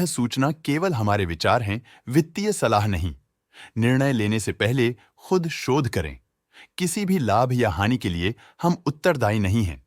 सूचना केवल हमारे विचार हैं, वित्तीय सलाह नहीं। निर्णय लेने से पहले खुद शोध करें। किसी भी लाभ या हानि के लिए हम उत्तरदायी नहीं हैं।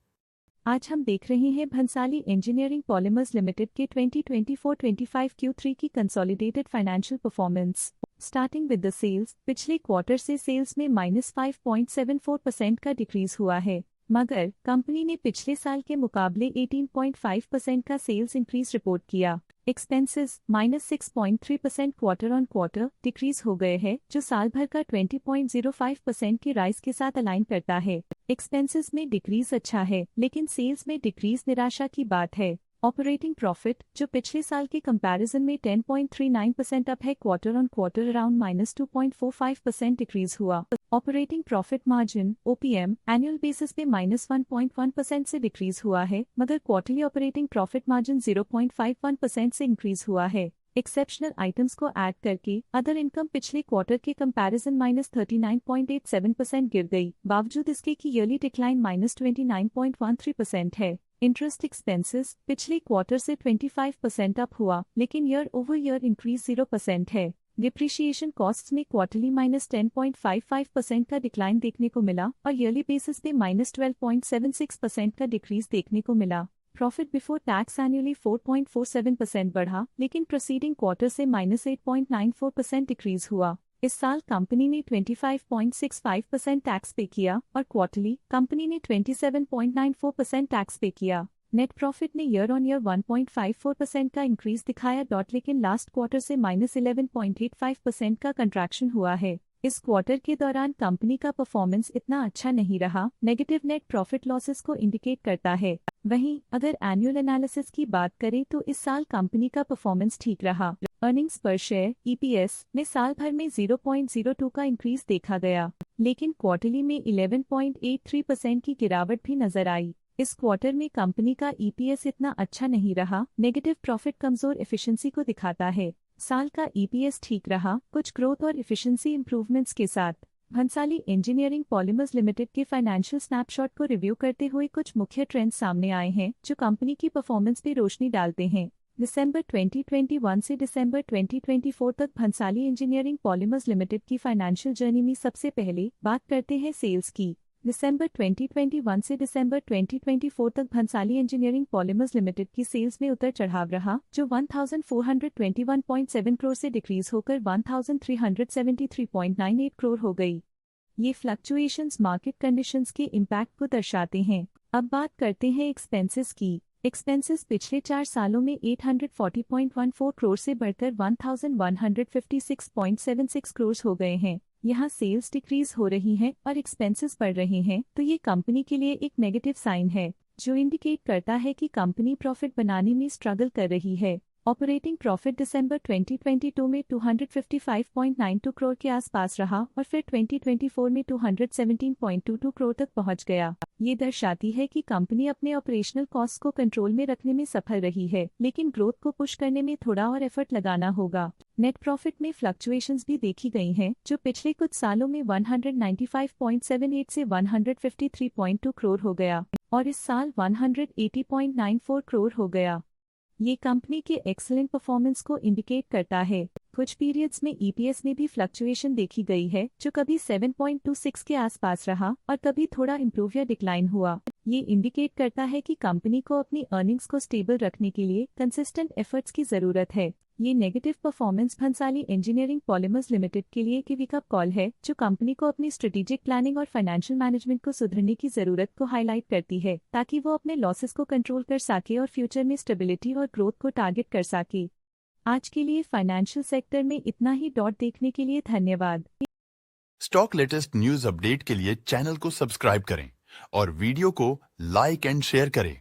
आज हम देख रहे हैं भंसाली इंजीनियरिंग पॉलीमर्स लिमिटेड के 2024-25 Q3 की consolidated financial performance. Starting with the sales, पिछले क्वार्टर से सेल्स में -5.74% का डिक्रीज हुआ है, मगर कंपनी ने पिछले साल के मुकाबले 18.5% का सेल्स इंक्रीज रिपोर्ट किया। Expenses -6.3% quarter on quarter decrease हो गए हैं, जो साल भर का 20.05% की राइज के साथ अलाइन करता है। एक्सपेंसेस में डिक्रीज अच्छा है, लेकिन सेल्स में डिक्रीज निराशा की बात है। ऑपरेटिंग प्रॉफिट, जो पिछले साल के कंपैरिजन में 10.39% अप है, quarter on quarter around -2.45% decrease हुआ। Operating profit margin OPM annual basis पे -1.1% से डिक्रीज हुआ है, मगर क्वार्टरली ऑपरेटिंग प्रॉफिट मार्जिन 0.51% से इंक्रीज हुआ है। एक्सेप्शनल आइटम्स को ऐड करके अदर इनकम पिछले क्वार्टर के कंपैरिजन -39.87% गिर गई, बावजूद इसके कि ईयरली डिक्लाइन -29.13% है। इंटरेस्ट एक्सपेंसेस पिछले क्वार्टर से 25% अप हुआ, लेकिन ईयर ओवर ईयर इंक्रीज 0% है। डिप्रिशिएशन कॉस्ट्स में क्वार्टरली -10.55% का डिक्लाइन देखने को मिला और ईयरली बेसिस पे -12.76% का डिक्रीज देखने को मिला। प्रॉफिट बिफोर टैक्स एनुअली 4.47% बढ़ा, लेकिन प्रीसीडिंग क्वार्टर से -8.94% डिक्रीज हुआ। इस साल कंपनी ने 25.65% टैक्स पे किया और क्वार्टरली कंपनी ने 27.94% टैक्स पे किया। नेट प्रॉफिट ने ईयर ऑन ईयर 1.54% का इंक्रीज दिखाया, लेकिन लास्ट क्वार्टर से -11.85% का कंट्रैक्शन हुआ है। इस क्वार्टर के दौरान कंपनी का परफॉर्मेंस इतना अच्छा नहीं रहा, नेगेटिव नेट प्रॉफिट लॉसेस को इंडिकेट करता है। वहीं अगर एनुअल एनालिसिस की बात करें तो इस साल कंपनी का परफॉर्मेंस ठीक रहा। अर्निंग्स पर शेयर EPS में साल भर में 0.02 का इंक्रीज देखा गया, लेकिन क्वार्टरली में 11.83% की गिरावट भी नजर आई। इस क्वार्टर में कंपनी का EPS इतना अच्छा नहीं रहा, नेगेटिव प्रॉफिट कमजोर एफिशिएंसी को दिखाता है। साल का EPS ठीक रहा, कुछ ग्रोथ और एफिशिएंसी इंप्रूवमेंट्स के साथ। भंसाली इंजीनियरिंग पॉलीमर्स लिमिटेड के फाइनेंशियल स्नैपशॉट को रिव्यू करते हुए कुछ मुख्य ट्रेंड्स सामने आए हैं, जो कंपनी की परफॉर्मेंस पे रोशनी डालते हैं। दिसंबर 2021 से दिसंबर 2024 तक भंसाली इंजीनियरिंग पॉलीमर्स लिमिटेड की फाइनेंशियल जर्नी में सबसे पहले बात करते हैं सेल्स की। दिसंबर 2021 से दिसंबर 2024 तक भंसाली इंजीनियरिंग पॉलीमर्स लिमिटेड की सेल्स में उतर चढ़ाव रहा, जो 1421.7 करोड़ से डिक्रीज होकर 1373.98 करोड़ हो गई। ये फ्लक्चुएशंस मार्केट कंडीशंस के इम्पैक्ट को दर्शाते हैं। अब बात करते हैं एक्सपेंसेस की। एक्सपेंसेस पिछले 4 सालों में 840.14 करोड़ से बढ़कर 1156.76 करोड़ हो गए हैं। यहाँ सेल्स डिक्रीज हो रही हैं और एक्सपेंसेस बढ़ रहे हैं, तो ये कंपनी के लिए एक नेगेटिव साइन है, जो इंडिकेट करता है कि कंपनी प्रॉफिट बनाने में स्ट्रगल कर रही है। ऑपरेटिंग प्रॉफिट दिसंबर 2022 में 255.92 करोड़ के आसपास रहा और फिर 2024 में 217.22 करोड़ तक पहुंच गया। ये दर्शाती है कि कंपनी अपने ऑपरेशनल कॉस्ट को कंट्रोल में रखने में सफल रही है, लेकिन ग्रोथ को पुश करने में थोड़ा और एफर्ट लगाना होगा। नेट प्रॉफिट में फ्लक्चुएशंस भी देखी गई हैं, जो पिछले कुछ सालों में 195.78 से 153.2 करोड़ हो गया और इस साल 180.94 करोड़ हो गया। ये कंपनी के एक्सीलेंट परफॉर्मेंस को इंडिकेट करता है। कुछ पीरियड्स में EPS में भी फ्लक्चुएशन देखी गई है, जो कभी 7.26 के आसपास रहा और कभी थोड़ा इम्प्रूव या डिक्लाइन हुआ। ये इंडिकेट करता है कि कंपनी को अपनी अर्निंग्स को स्टेबल रखने के लिए कंसिस्टेंट एफर्ट्स की जरूरत है। ये negative performance Bhansali engineering polymers limited के लिए एक वेकअप कॉल है, जो कंपनी को अपनी स्ट्रेटेजिक प्लानिंग और फाइनेंशियल मैनेजमेंट को सुधरने की जरूरत को हाईलाइट करती है, ताकि वो अपने लॉसेस को कंट्रोल कर सके और फ्यूचर में स्टेबिलिटी और ग्रोथ को टारगेट कर सके। आज के लिए फाइनेंशियल सेक्टर में इतना ही। देखने के लिए धन्यवाद। स्टॉक लेटेस्ट न्यूज अपडेट के लिए चैनल को सब्सक्राइब करें और वीडियो को लाइक एंड शेयर करें।